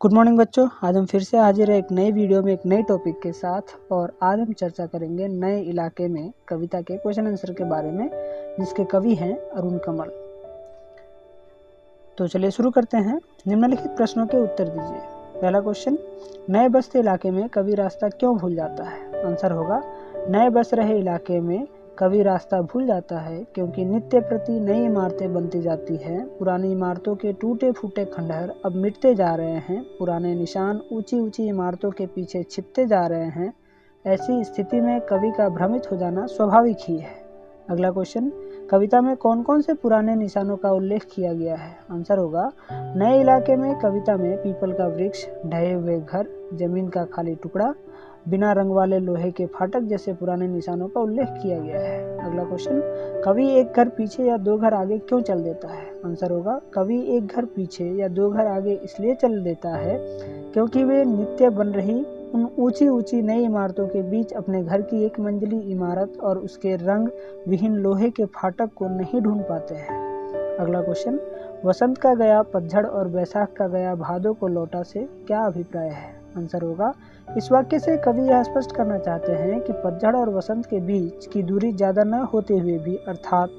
Good morning बच्चों, आज हम फिर से हाजिर है एक नई वीडियो में एक नई टॉपिक के साथ। और आज हम चर्चा करेंगे नए इलाके में कविता के क्वेश्चन आंसर के बारे में, जिसके कवि हैं अरुण कमल। तो चलिए शुरू करते हैं। निम्नलिखित प्रश्नों के उत्तर दीजिए। पहला क्वेश्चन, नए बसते इलाके में कवि रास्ता क्यों भूल जाता है? आंसर होगा, नए बस रहे इलाके में कवि रास्ता भूल जाता है क्योंकि नित्य प्रति नई इमारतें बनती जाती हैं। पुरानी इमारतों के टूटे फूटे खंडहर अब मिटते जा रहे हैं। पुराने निशान ऊंची ऊंची इमारतों के पीछे छिपते जा रहे हैं। ऐसी स्थिति में कवि का भ्रमित हो जाना स्वाभाविक ही है। अगला क्वेश्चन, कविता में कौन कौन से पुराने निशानों का उल्लेख किया गया है? आंसर होगा, नए इलाके में कविता में पीपल का वृक्ष, ढहे हुए घर, जमीन का खाली टुकड़ा, बिना रंग वाले लोहे के फाटक जैसे पुराने निशानों का उल्लेख किया गया है। अगला क्वेश्चन, कवि एक घर पीछे या दो घर आगे क्यों चल देता है? आंसर होगा, कवि एक घर पीछे या दो घर आगे इसलिए चल देता है क्योंकि वे नित्य बन रही उन ऊंची ऊंची नई इमारतों के बीच अपने घर की एक मंजिली इमारत और उसके रंग विहीन लोहे के फाटक को नहीं ढूंढ पाते हैं। अगला क्वेश्चन, वसंत का गया पतझड़ और बैसाख का गया भादों को लौटा से क्या अभिप्राय है? आंसर होगा, इस वाक्य से कवि यह स्पष्ट करना चाहते हैं कि पतझड़ और वसंत के बीच की दूरी ज्यादा न होते हुए भी, अर्थात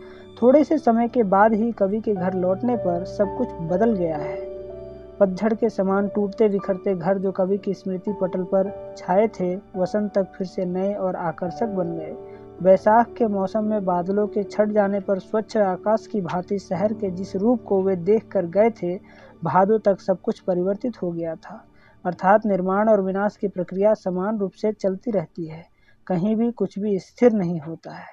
थोड़े से समय के बाद ही कवि के घर लौटने पर सब कुछ बदल गया है। पतझड़ के समान टूटते बिखरते घर जो कवि की स्मृति पटल पर छाए थे, वसंत तक फिर से नए और आकर्षक बन गए। बैसाख के मौसम में बादलों के छट जाने पर स्वच्छ आकाश की भांति शहर के जिस रूप को वे देख कर गए थे, भादों तक सब कुछ परिवर्तित हो गया था। अर्थात निर्माण और विनाश की प्रक्रिया समान रूप से चलती रहती है, कहीं भी कुछ भी स्थिर नहीं होता है।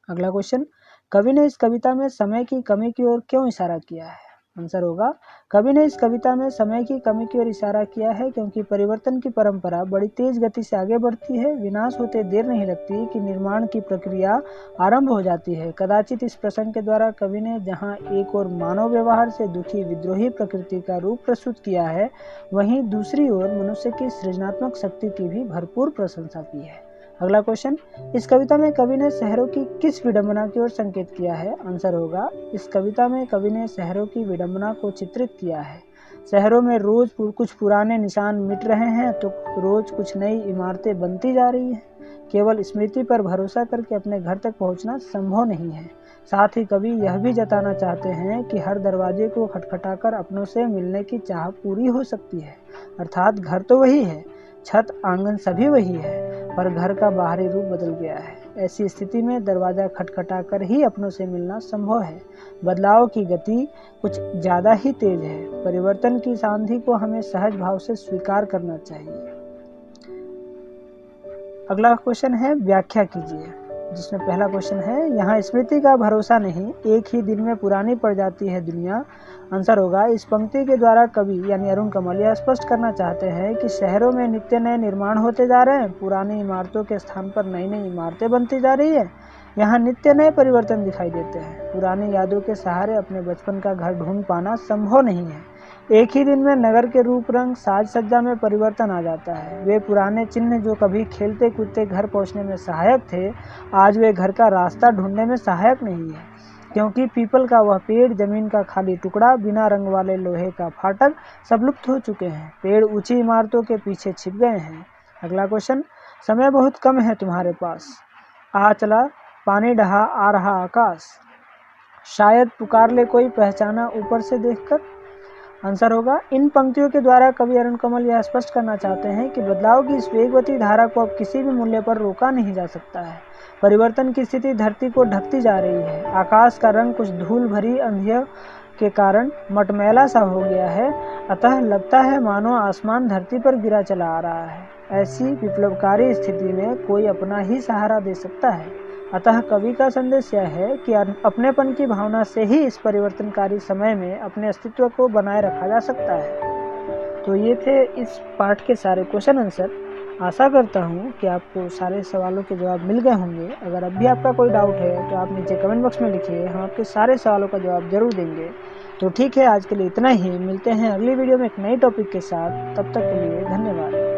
अगला क्वेश्चन, कवि ने इस कविता में समय की कमी की ओर क्यों इशारा किया है? आंसर होगा, कवि ने इस कविता में समय की कमी की ओर इशारा किया है क्योंकि परिवर्तन की परंपरा बड़ी तेज गति से आगे बढ़ती है। विनाश होते देर नहीं लगती कि निर्माण की प्रक्रिया आरंभ हो जाती है। कदाचित इस प्रसंग के द्वारा कवि ने जहां एक और मानव व्यवहार से दुखी विद्रोही प्रकृति का रूप प्रस्तुत किया है, वहीं दूसरी ओर मनुष्य की सृजनात्मक शक्ति की भी भरपूर प्रशंसा की है। अगला क्वेश्चन, इस कविता में कवि ने शहरों की किस विडंबना की ओर संकेत किया है? आंसर होगा, इस कविता में कवि ने शहरों की विडंबना को चित्रित किया है। शहरों में रोज कुछ पुराने निशान मिट रहे हैं तो रोज कुछ नई इमारतें बनती जा रही हैं। केवल स्मृति पर भरोसा करके अपने घर तक पहुंचना संभव नहीं है। साथ ही कवि यह भी जताना चाहते हैं कि हर दरवाजे को खटखटाकर अपनों से मिलने की चाह पूरी हो सकती है। अर्थात घर तो वही है, छत आंगन सभी वही है, पर घर का बाहरी रूप बदल गया है। ऐसी स्थिति में दरवाजा खटखटा कर ही अपनों से मिलना संभव है। बदलाव की गति कुछ ज्यादा ही तेज है। परिवर्तन की सांधि को हमें सहज भाव से स्वीकार करना चाहिए। अगला क्वेश्चन है, व्याख्या कीजिए, जिसमें पहला क्वेश्चन है, यहाँ स्मृति का भरोसा नहीं, एक ही दिन में पुरानी पड़ जाती है दुनिया। आंसर होगा, इस पंक्ति के द्वारा कवि यानी अरुण कमल यह स्पष्ट करना चाहते हैं कि शहरों में नित्य नए निर्माण होते जा रहे हैं। पुरानी इमारतों के स्थान पर नई नई इमारतें बनती जा रही है। यहाँ नित्य नए परिवर्तन दिखाई देते हैं। पुरानी यादों के सहारे अपने बचपन का घर ढूंढ पाना संभव नहीं है। एक ही दिन में नगर के रूप रंग साज सज्जा में परिवर्तन आ जाता है। वे पुराने चिन्ह जो कभी खेलते कूदते घर पहुंचने में सहायक थे, आज वे घर का रास्ता ढूंढने में सहायक नहीं है, क्योंकि पीपल का वह पेड़, जमीन का खाली टुकड़ा, बिना रंग वाले लोहे का फाटक सब लुप्त हो चुके हैं। पेड़ ऊंची इमारतों के पीछे छिप गए हैं। अगला क्वेश्चन, समय बहुत कम है तुम्हारे पास, आ चला पानी ढहा आ रहा आकाश, शायद पुकार ले कोई पहचाना ऊपर से देखकर। आंसर होगा, इन पंक्तियों के द्वारा कवि अरुण कमल यह स्पष्ट करना चाहते हैं कि बदलाव की इस वेगवती धारा को अब किसी भी मूल्य पर रोका नहीं जा सकता है। परिवर्तन की स्थिति धरती को ढकती जा रही है। आकाश का रंग कुछ धूल भरी अंधियों के कारण मटमैला सा हो गया है, अतः लगता है मानो आसमान धरती पर गिरा चला आ रहा है। ऐसी विप्लवकारी स्थिति में कोई अपना ही सहारा दे सकता है। अतः कवि का संदेश यह है कि अपनेपन की भावना से ही इस परिवर्तनकारी समय में अपने अस्तित्व को बनाए रखा जा सकता है। तो ये थे इस पाठ के सारे क्वेश्चन आंसर। आशा करता हूँ कि आपको सारे सवालों के जवाब मिल गए होंगे। अगर अब भी आपका कोई डाउट है तो आप नीचे कमेंट बॉक्स में लिखिए, हम आपके सारे सवालों का जवाब जरूर देंगे। तो ठीक है, आज के लिए इतना ही। मिलते हैं अगली वीडियो में एक नई टॉपिक के साथ। तब तक के लिए धन्यवाद।